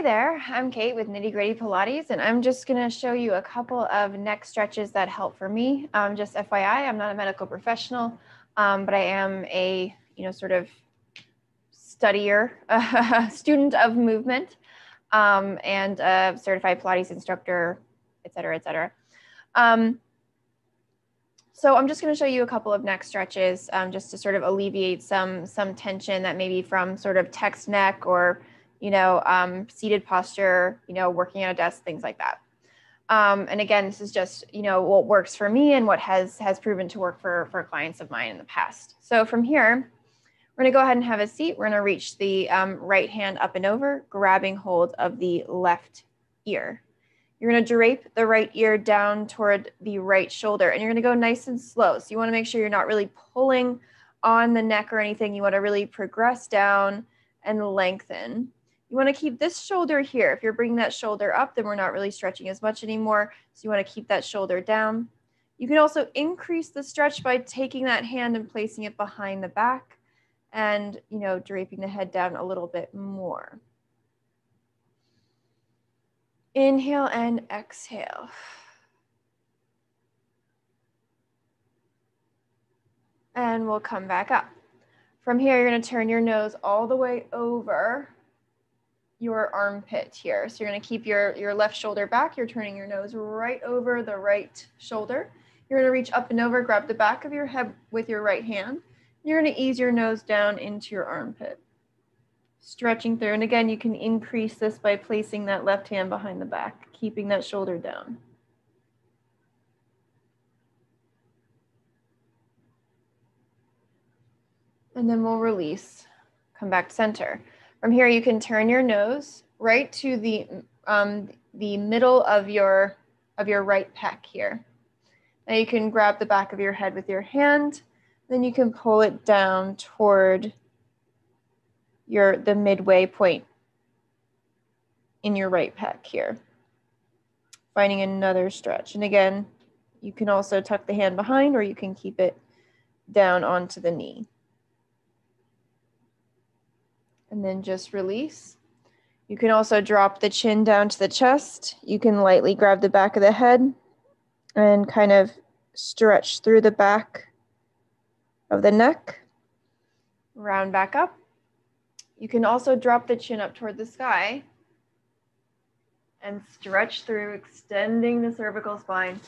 there, I'm Kate with Nitty Gritty Pilates, and I'm just going to show you a couple of neck stretches that help for me. Just FYI, I'm not a medical professional, but I am a, sort of studier, student of movement, and a certified Pilates instructor, et cetera, et cetera. So I'm just going to show you a couple of neck stretches just to sort of alleviate some tension that may be from sort of text neck or seated posture, working at a desk, things like that. And again, this is just, what works for me and what has proven to work for clients of mine in the past. So from here, we're going to go ahead and have a seat. We're going to reach the right hand up and over, grabbing hold of the left ear. You're going to drape the right ear down toward the right shoulder, and you're going to go nice and slow. So you want to make sure you're not really pulling on the neck or anything. You want to really progress down and lengthen. You want to keep this shoulder here. If you're bringing that shoulder up, then we're not really stretching as much anymore. So you want to keep that shoulder down. You can also increase the stretch by taking that hand and placing it behind the back and, draping the head down a little bit more. Inhale and exhale. And we'll come back up. From here, you're going to turn your nose all the way over your armpit here. So you're going to keep your left shoulder back. You're turning your nose right over the right shoulder. You're going to reach up and over, grab the back of your head with your right hand. You're going to ease your nose down into your armpit. Stretching through. And again, you can increase this by placing that left hand behind the back, keeping that shoulder down. And then we'll release. Come back to center. From here, you can turn your nose right to the middle of your right pec here. Now you can grab the back of your head with your hand. Then you can pull it down toward the midway point in your right pec here. Finding another stretch. And again, you can also tuck the hand behind, or you can keep it down onto the knee. And then just release. You can also drop the chin down to the chest. You can lightly grab the back of the head and kind of stretch through the back of the neck. Round back up. You can also drop the chin up toward the sky and stretch through, extending the cervical spine.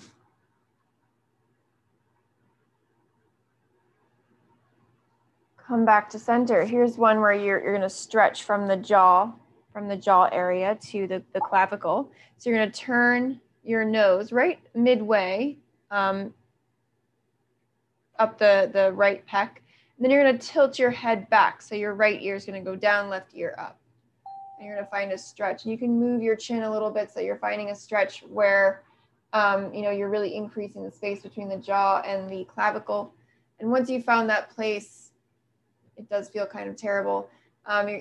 Come back to center. Here's one where you're going to stretch from the jaw area to the clavicle. So you're going to turn your nose right midway up the right pec. And then you're going to tilt your head back. So your right ear is going to go down, left ear up. And you're going to find a stretch. And you can move your chin a little bit so you're finding a stretch where you're really increasing the space between the jaw and the clavicle. And once you've found that place, it does feel kind of terrible.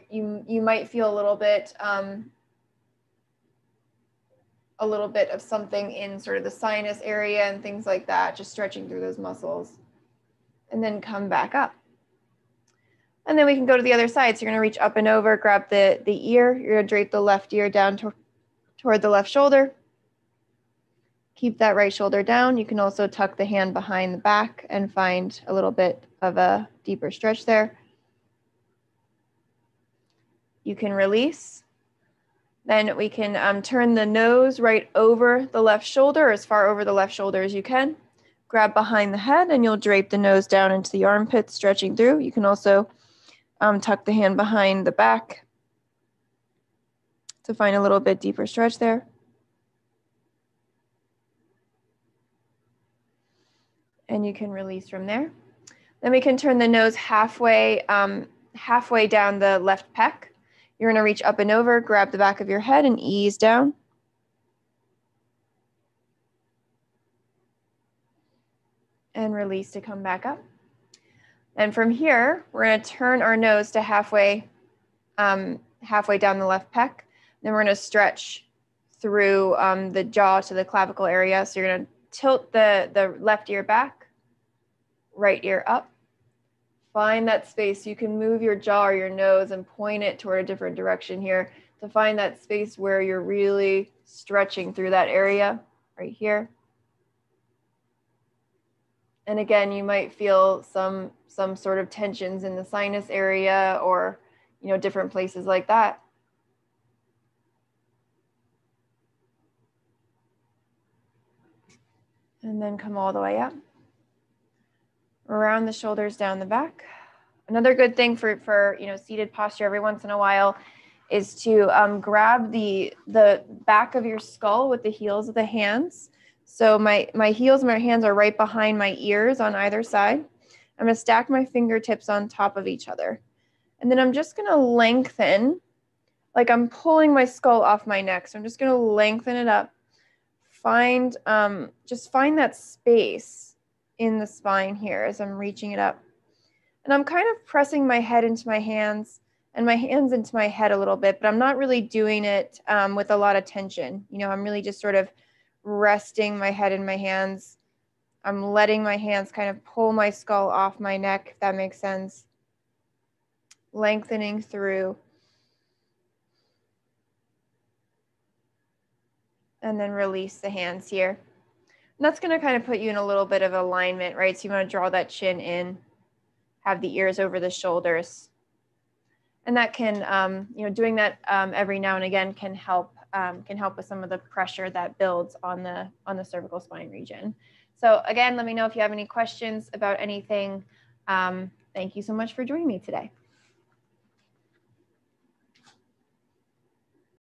You might feel a little bit of something in sort of the sinus area and things like that, just stretching through those muscles. And then come back up. And then we can go to the other side. So you're going to reach up and over, grab the ear. You're going to drape the left ear down toward the left shoulder. Keep that right shoulder down. You can also tuck the hand behind the back and find a little bit of a deeper stretch there. You can release. Then we can turn the nose right over the left shoulder, as far over the left shoulder as you can. Grab behind the head and you'll drape the nose down into the armpit, stretching through. You can also tuck the hand behind the back to find a little bit deeper stretch there. And you can release from there. Then we can turn the nose halfway down the left pec. You're going to reach up and over, grab the back of your head and ease down. And release to come back up. And from here, we're going to turn our nose to halfway down the left pec. Then we're going to stretch through the jaw to the clavicle area. So you're going to tilt the left ear back, right ear up. Find that space. You can move your jaw or your nose and point it toward a different direction here to find that space where you're really stretching through that area right here. And again, you might feel some sort of tensions in the sinus area or, you know, different places like that. And then come all the way up, around the shoulders, down the back. Another good thing for you know, seated posture every once in a while is to grab the back of your skull with the heels of the hands. So my heels and my hands are right behind my ears on either side. I'm going to stack my fingertips on top of each other. And then I'm just going to lengthen, like I'm pulling my skull off my neck. So I'm just going to lengthen it up. Just find that space in the spine here as I'm reaching it up. And I'm kind of pressing my head into my hands and my hands into my head a little bit, but I'm not really doing it with a lot of tension. You know, I'm really just sort of resting my head in my hands. I'm letting my hands kind of pull my skull off my neck, if that makes sense. Lengthening through. And then release the hands here. And that's going to kind of put you in a little bit of alignment, right? So you want to draw that chin in, have the ears over the shoulders. And that can, you know, doing that every now and again can help with some of the pressure that builds on the cervical spine region. So again, let me know if you have any questions about anything. Thank you so much for joining me today.